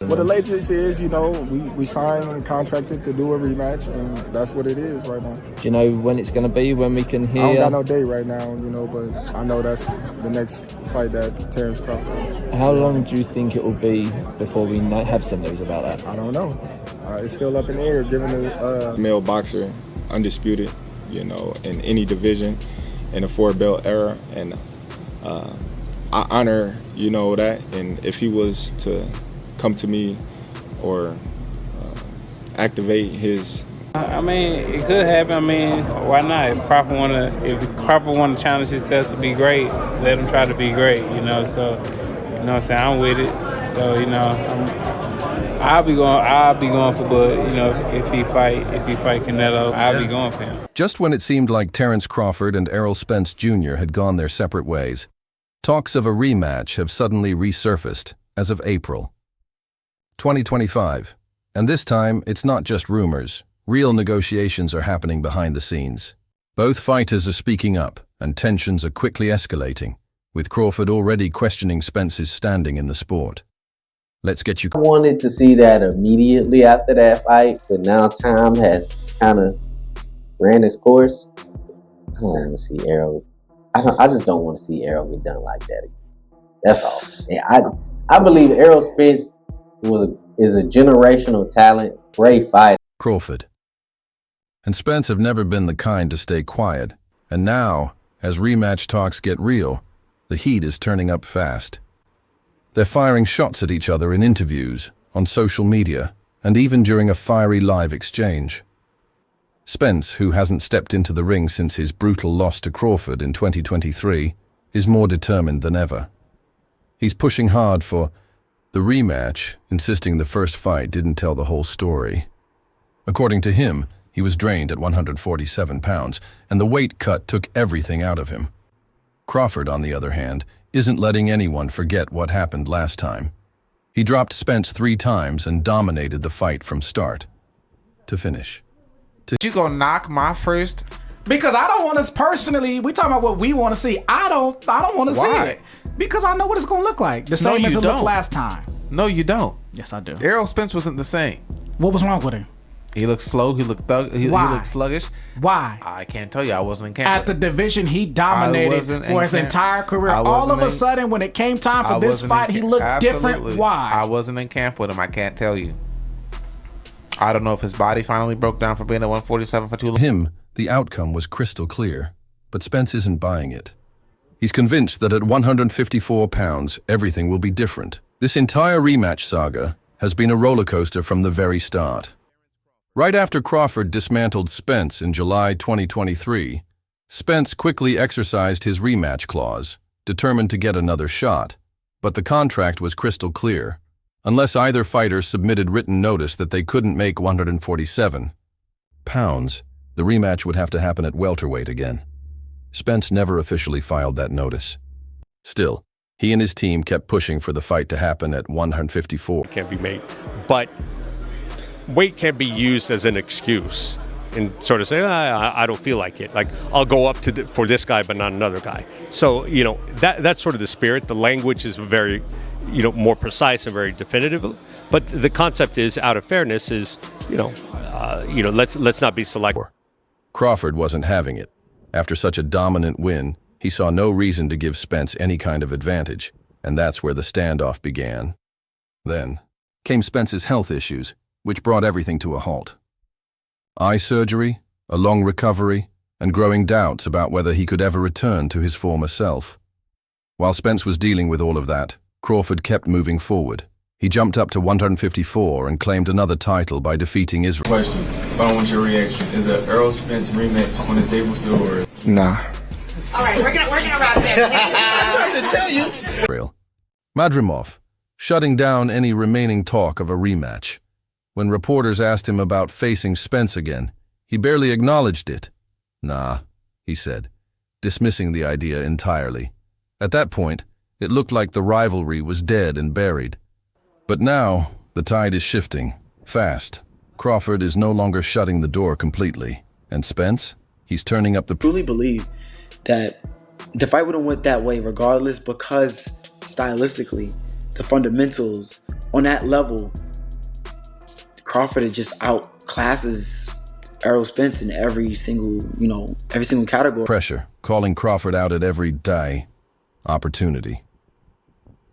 What the latest is, we signed and contracted to do a rematch, and that's what it is right now. Do you know when it's going to be, when we can hear? I don't got no date right now, but I know that's the next fight that Terence Crawford. How long do you think it will be before we have some news about that? I don't know. It's still up in the air, given the male boxer, undisputed, in any division in the 4-belt era, and I honor, that, and if he was to come to me or activate his. I mean, it could happen. I mean, why not? If Crawford want to challenge himself to be great, let him try to be great. So, what I'm saying, I'm with it. So, I'll be going for Bud. If he fight Canelo, I'll be going for him. Just when it seemed like Terence Crawford and ErrolSpence Jr. had gone their separate ways, talks of a rematch have suddenly resurfaced as of April 2025. And this time, it's not just rumors. Real negotiations are happening behind the scenes. Both fighters are speaking up, and tensions are quickly escalating, with Crawford already questioning Spence's standing in the sport. Let's get you. I wanted to see that immediately after that fight, but now time has kind of ran its course. I don't want to see Errol. I just don't want to see Errol get done like that again. That's all. And I believe ErrolSpence is a generational talent, great fighter. Crawford and Spence have never been the kind to stay quiet, and now, as rematch talks get real, the heat is turning up fast. They're firing shots at each other in interviews, on social media, and even during a fiery live exchange. Spence, who hasn't stepped into the ring since his brutal loss to Crawford in 2023, is more determined than ever. He's pushing hard for the rematch, insisting the first fight didn't tell the whole story. According to him, he was drained at 147 pounds, and the weight cut took everything out of him. Crawford, on the other hand, isn't letting anyone forget what happened last time. He dropped Spence 3 times and dominated the fight from start to finish. You gonna knock my first? Because I don't want us personally. We talking about what we want to see. I don't want to see it because I know what it's gonna look like. The same as it looked last time. No, you don't. Yes, I do. ErrolSpence wasn't the same. What was wrong with him? He looked slow. He looked he looked sluggish. Why? I can't tell you. I wasn't in camp. At the division, he dominated for his entire career. All of a sudden, when it came time for this fight, he looked different. Why? I wasn't in camp with him. I can't tell you. I don't know if his body finally broke down from being at 147 for too long. Him, the outcome was crystal clear, but Spence isn't buying it. He's convinced that at 154 pounds, everything will be different. This entire rematch saga has been a roller coaster from the very start. Right after Crawford dismantled Spence in July 2023, Spence quickly exercised his rematch clause, determined to get another shot. But the contract was crystal clear. Unless either fighter submitted written notice that they couldn't make 147 pounds, the rematch would have to happen at welterweight again. Spence never officially filed that notice. Still, he and his team kept pushing for the fight to happen at 154. Can't be made, but weight can't be used as an excuse and sort of say, I don't feel like it. Like, I'll go up for this guy, but not another guy. So, that's sort of the spirit. The language is very, more precise and very definitive. But the concept is, out of fairness, is, let's not be selective. Crawford wasn't having it. After such a dominant win, he saw no reason to give Spence any kind of advantage, and that's where the standoff began. Then came Spence's health issues, which brought everything to a halt. Eye surgery, a long recovery, and growing doubts about whether he could ever return to his former self. While Spence was dealing with all of that, Crawford kept moving forward. He jumped up to 154 and claimed another title by defeating Israel. Question, I don't want your reaction. Is the ErrolSpence rematch on the table still, or? Nah. All right, we're gonna wrap this. I'm trying to tell you. Madrimov, shutting down any remaining talk of a rematch. When reporters asked him about facing Spence again, he barely acknowledged it. Nah, he said, dismissing the idea entirely. At that point, it looked like the rivalry was dead and buried. But now, the tide is shifting, fast. Crawford is no longer shutting the door completely. And Spence, he's turning up the... I truly believe that the fight would have went that way regardless, because stylistically, the fundamentals on that level, Crawford is just outclasses ErrolSpence in every single category. Pressure, calling Crawford out at every day. Opportunity.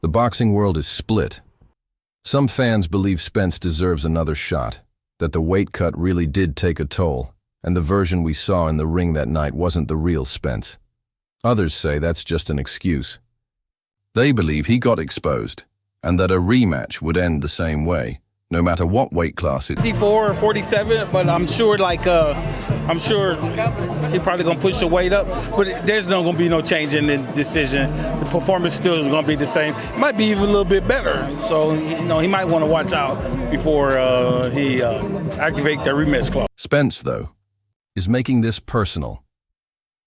The boxing world is split. Some fans believe Spence deserves another shot, that the weight cut really did take a toll, and the version we saw in the ring that night wasn't the real Spence. Others say that's just an excuse. They believe he got exposed, and that a rematch would end the same way, no matter what weight class it. 54 or 47, but I'm sure he probably gonna push the weight up, but there's no gonna be no change in the decision. The performance still is gonna be the same. It might be even a little bit better. So he might want to watch out before he activate the rematch clause. Spence, though, is making this personal.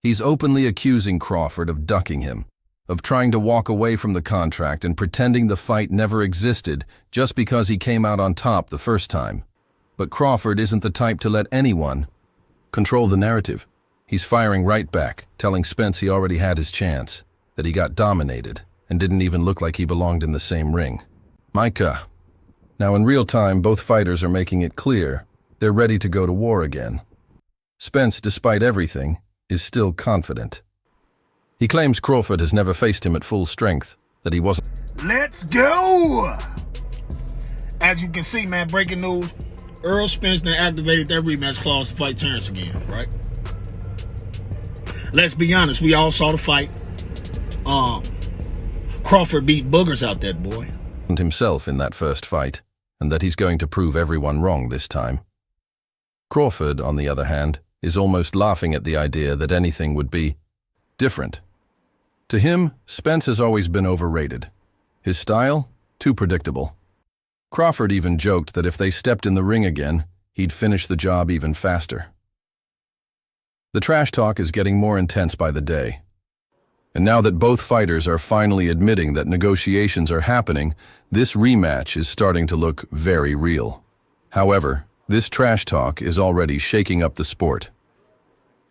He's openly accusing Crawford of ducking him, of trying to walk away from the contract and pretending the fight never existed just because he came out on top the first time. But Crawford isn't the type to let anyone control the narrative. He's firing right back, telling Spence he already had his chance, that he got dominated and didn't even look like he belonged in the same ring. Micah. Now in real time, both fighters are making it clear they're ready to go to war again. Spence, despite everything, is still confident. He claims Crawford has never faced him at full strength, that he wasn't. Let's go! As you can see, man, breaking news, ErrolSpence then activated that rematch clause to fight Terence again, right? Let's be honest, we all saw the fight. Crawford beat boogers out that boy. Himself in that first fight, and that he's going to prove everyone wrong this time. Crawford, on the other hand, is almost laughing at the idea that anything would be different. To him, Spence has always been overrated. His style, too predictable. Crawford even joked that if they stepped in the ring again, he'd finish the job even faster. The trash talk is getting more intense by the day. And now that both fighters are finally admitting that negotiations are happening, this rematch is starting to look very real. However, this trash talk is already shaking up the sport.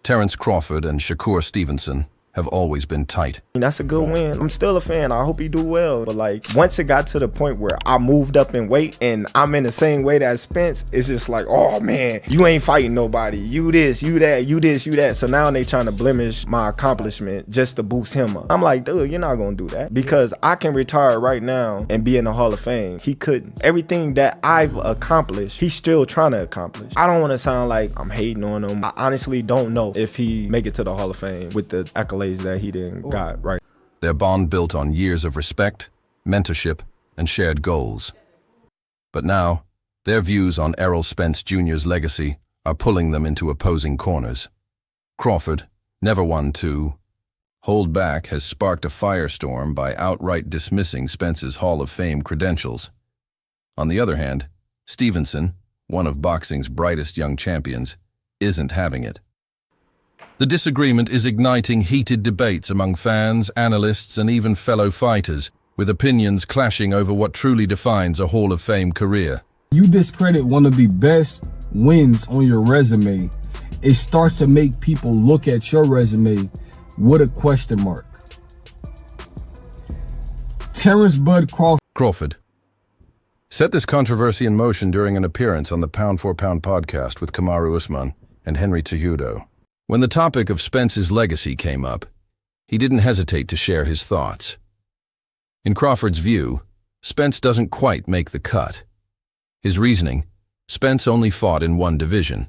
TerenceCrawford and Shakur Stevenson have always been tight. That's a good win. I'm still a fan. I hope he do well. But like, once it got to the point where I moved up in weight and I'm in the same weight as Spence, it's just like, oh man, you ain't fighting nobody. You this, you that, you this, you that. So now they trying to blemish my accomplishment just to boost him up. I'm like, dude, you're not gonna do that. Because I can retire right now and be in the Hall of Fame. He couldn't. Everything that I've accomplished, he's still trying to accomplish. I don't want to sound like I'm hating on him. I honestly don't know if he make it to the Hall of Fame with the accolades that he didn't got right. Their bond built on years of respect, mentorship, and shared goals. But now, their views on ErrolSpence Jr.'s legacy are pulling them into opposing corners. Crawford, never one to hold back, has sparked a firestorm by outright dismissing Spence's Hall of Fame credentials. On the other hand, Stevenson, one of boxing's brightest young champions, isn't having it. The disagreement is igniting heated debates among fans, analysts, and even fellow fighters, with opinions clashing over what truly defines a Hall of Fame career. You discredit one of the best wins on your resume, it starts to make people look at your resume with a question mark. Terence Bud Crawford set this controversy in motion during an appearance on the Pound for Pound podcast with Kamaru Usman and Henry Cejudo. When the topic of Spence's legacy came up, he didn't hesitate to share his thoughts. In Crawford's view, Spence doesn't quite make the cut. His reasoning, Spence only fought in one division.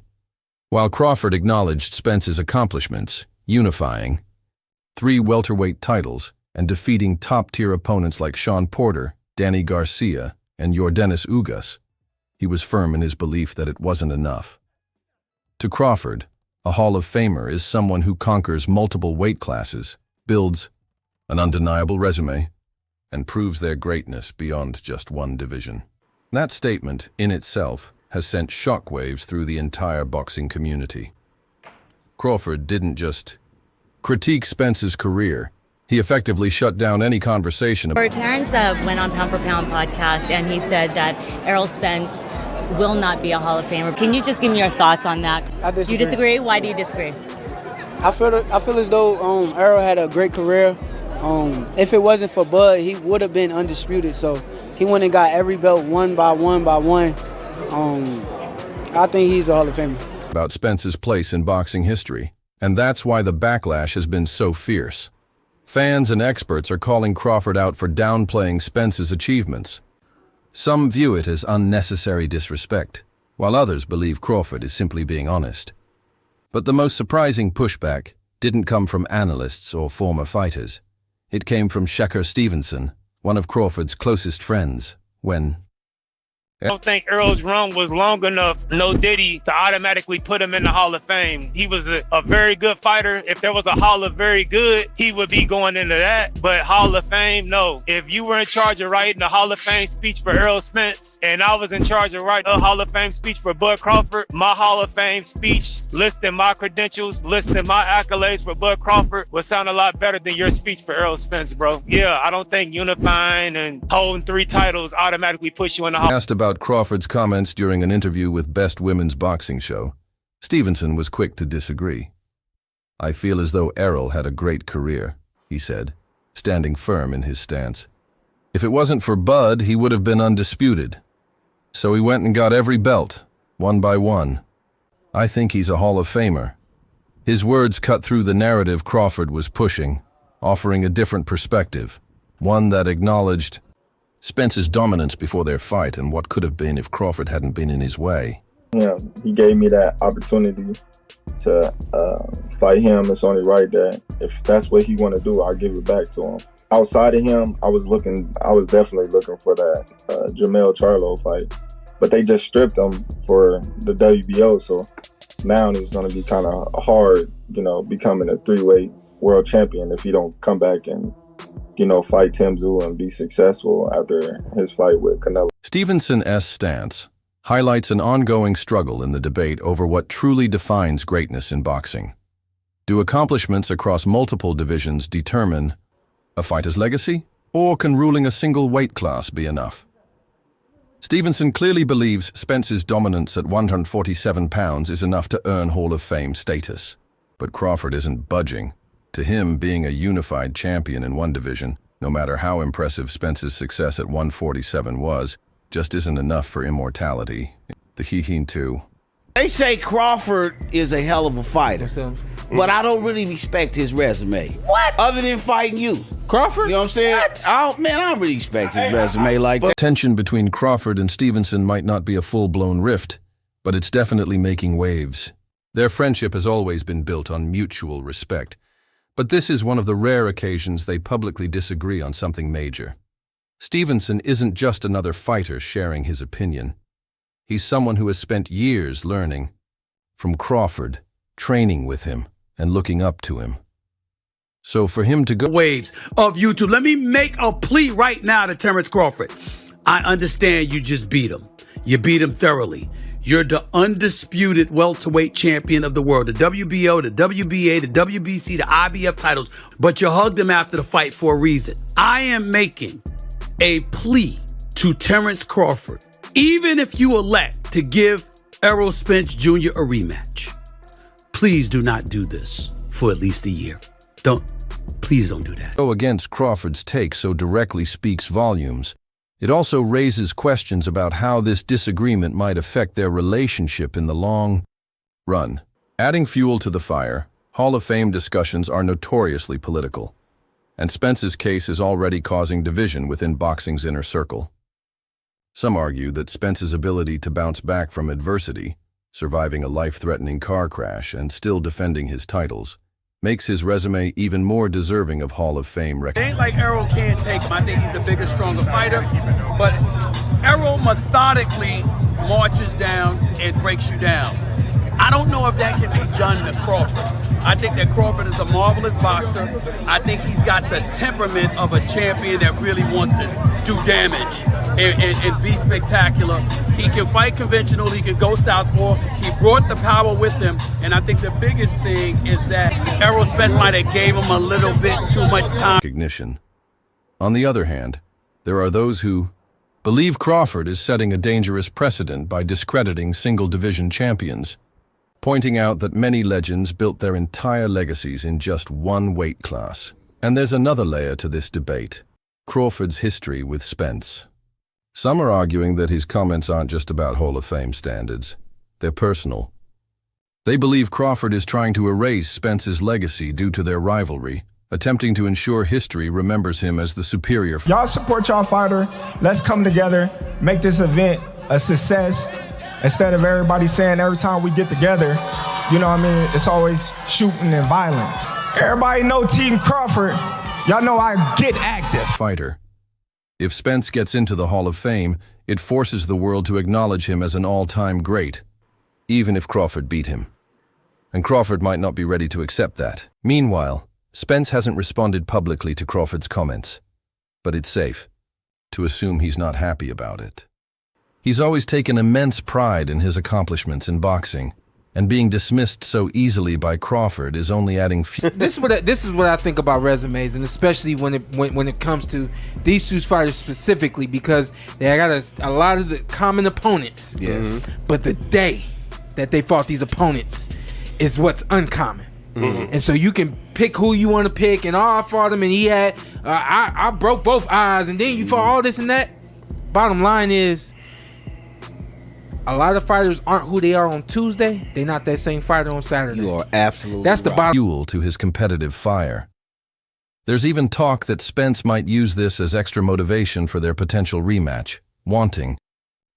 While Crawford acknowledged Spence's accomplishments, unifying 3 welterweight titles and defeating top-tier opponents like Sean Porter, Danny Garcia, and Yordenis Ugas, he was firm in his belief that it wasn't enough. To Crawford, a Hall of Famer is someone who conquers multiple weight classes, builds an undeniable resume, and proves their greatness beyond just one division. That statement, in itself, has sent shockwaves through the entire boxing community. Crawford didn't just critique Spence's career, he effectively shut down any conversation about Terence went on Pound for Pound podcast and he said that ErrolSpence will not be a Hall of Famer. Can you just give me your thoughts on that? I disagree. You disagree? Why do you disagree? I feel as though Errol had a great career. If it wasn't for Bud, he would have been undisputed. So he went and got every belt one by one by one. I think he's a Hall of Famer. About Spence's place in boxing history, and that's why the backlash has been so fierce. Fans and experts are calling Crawford out for downplaying Spence's achievements. Some view it as unnecessary disrespect, while others believe Crawford is simply being honest. But the most surprising pushback didn't come from analysts or former fighters. It came from Shakur Stevenson, one of Crawford's closest friends, when I don't think Errol's run was long enough, no Diddy, to automatically put him in the Hall of Fame. He was a very good fighter. If there was a Hall of Very Good, he would be going into that. But Hall of Fame, no. If you were in charge of writing the Hall of Fame speech for Errol Spence, and I was in charge of writing a Hall of Fame speech for Bud Crawford, my Hall of Fame speech listing my credentials, listing my accolades for Bud Crawford would sound a lot better than your speech for Errol Spence, bro. Yeah, I don't think unifying and holding 3 titles automatically puts you in the Hall. Asked about Crawford's comments during an interview with Best Women's Boxing Show, Stevenson was quick to disagree. "I feel as though Errol had a great career," he said, standing firm in his stance. "If it wasn't for Bud, he would have been undisputed. So he went and got every belt, one by one. I think he's a Hall of Famer." His words cut through the narrative Crawford was pushing, offering a different perspective, one that acknowledged Spence's dominance before their fight and what could have been if Crawford hadn't been in his way. Yeah, he gave me that opportunity to fight him. It's only right that if that's what he want to do, I'll give it back to him. Outside of him, I was definitely looking for that Jamel Charlo fight, but they just stripped him for the WBO. So now it's going to be kind of hard, becoming a 3-weight world champion if he don't come back and fight Tim Tszyu and be successful after his fight with Canelo. Stevenson's stance highlights an ongoing struggle in the debate over what truly defines greatness in boxing. Do accomplishments across multiple divisions determine a fighter's legacy, or can ruling a single weight class be enough? Stevenson clearly believes Spence's dominance at 147 pounds is enough to earn Hall of Fame status, but Crawford isn't budging. To him, being a unified champion in one division, no matter how impressive Spence's success at 147 was, just isn't enough for immortality. The He-Heen too. They say Crawford is a hell of a fighter, but I don't really respect his resume. What? Other than fighting you. Crawford? You know what I'm saying? What? I don't really respect his resume like that. Tension between Crawford and Stevenson might not be a full-blown rift, but it's definitely making waves. Their friendship has always been built on mutual respect. But this is one of the rare occasions they publicly disagree on something major. Stevenson isn't just another fighter sharing his opinion. He's someone who has spent years learning from Crawford, training with him, and looking up to him. So for him to go waves of YouTube, let me make a plea right now to Terence Crawford. I understand you just beat him. You beat him thoroughly. You're the undisputed welterweight champion of the world, the WBO, the WBA, the WBC, the IBF titles, but you hugged him after the fight for a reason. I am making a plea to Terence Crawford, even if you elect to give Errol Spence Jr. a rematch, please do not do this for at least a year. Please don't do that. Go against Crawford's take so directly speaks volumes. It also raises questions about how this disagreement might affect their relationship in the long run. Adding fuel to the fire, Hall of Fame discussions are notoriously political, and Spence's case is already causing division within boxing's inner circle. Some argue that Spence's ability to bounce back from adversity, surviving a life-threatening car crash and still defending his titles, makes his resume even more deserving of Hall of Fame It recognition. ain't like Errol can't take him. I think he's the bigger, stronger fighter. But Errol methodically marches down and breaks you down. I don't know if that can be done to Crawford. I think that Crawford is a marvelous boxer. I think he's got the temperament of a champion that really wants to do damage and be spectacular. He can fight conventional, he can go southpaw. He brought the power with him, and I think the biggest thing is that Errol Spence might have gave him a little bit too much time. Recognition. On the other hand, there are those who believe Crawford is setting a dangerous precedent by discrediting single-division champions, pointing out that many legends built their entire legacies in just one weight class. And there's another layer to this debate, Crawford's history with Spence. Some are arguing that his comments aren't just about Hall of Fame standards. They're personal. They believe Crawford is trying to erase Spence's legacy due to their rivalry, attempting to ensure history remembers him as the superior. Y'all support y'all fighter. Let's come together, make this event a success. Instead of everybody saying every time we get together, you know what I mean, it's always shooting and violence. Everybody know Team Crawford. Y'all know I get active. Fighter. If Spence gets into the Hall of Fame, it forces the world to acknowledge him as an all-time great, even if Crawford beat him. And Crawford might not be ready to accept that. Meanwhile, Spence hasn't responded publicly to Crawford's comments, but it's safe to assume he's not happy about it. He's always taken immense pride in his accomplishments in boxing, and being dismissed so easily by Crawford is only adding fuel. This is what I think about resumes, and especially when it comes to these two fighters specifically, because they got a lot of the common opponents. Yes. But the day that they fought these opponents is what's uncommon. And so you can pick who you want to pick, and I fought him, and he had I broke both eyes, and then you fought all this and that. Bottom line is, a lot of fighters aren't who they are on Tuesday. They're not that same fighter on Saturday. You are absolutely That's the bottom. Fuel to his competitive fire. There's even talk that Spence might use this as extra motivation for their potential rematch, wanting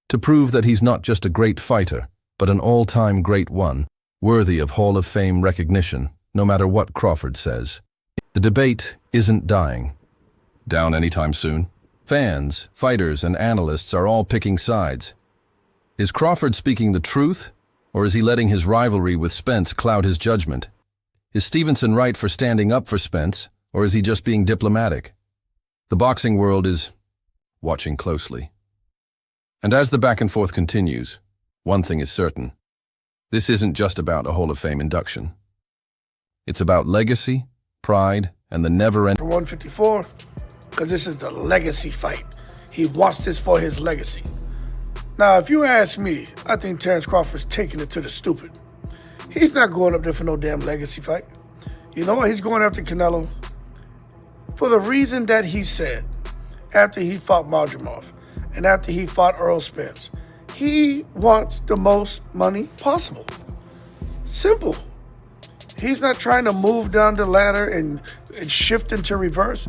to prove that he's not just a great fighter, but an all-time great one, worthy of Hall of Fame recognition, no matter what Crawford says. The debate isn't dying down anytime soon. Fans, fighters, and analysts are all picking sides. Is Crawford speaking the truth, or is he letting his rivalry with Spence cloud his judgment? Is Stevenson right for standing up for Spence, or is he just being diplomatic? The boxing world is watching closely. And as the back and forth continues, one thing is certain. This isn't just about a Hall of Fame induction. It's about legacy, pride, and the never-ending... 154, because this is the legacy fight. He wants this for his legacy. Now, if you ask me, I think Terence Crawford's taking it to the stupid. He's not going up there for no damn legacy fight. You know what? He's going after Canelo for the reason that he said after he fought Madrimov and after he fought ErrolSpence. He wants the most money possible. Simple. He's not trying to move down the ladder and shift into reverse.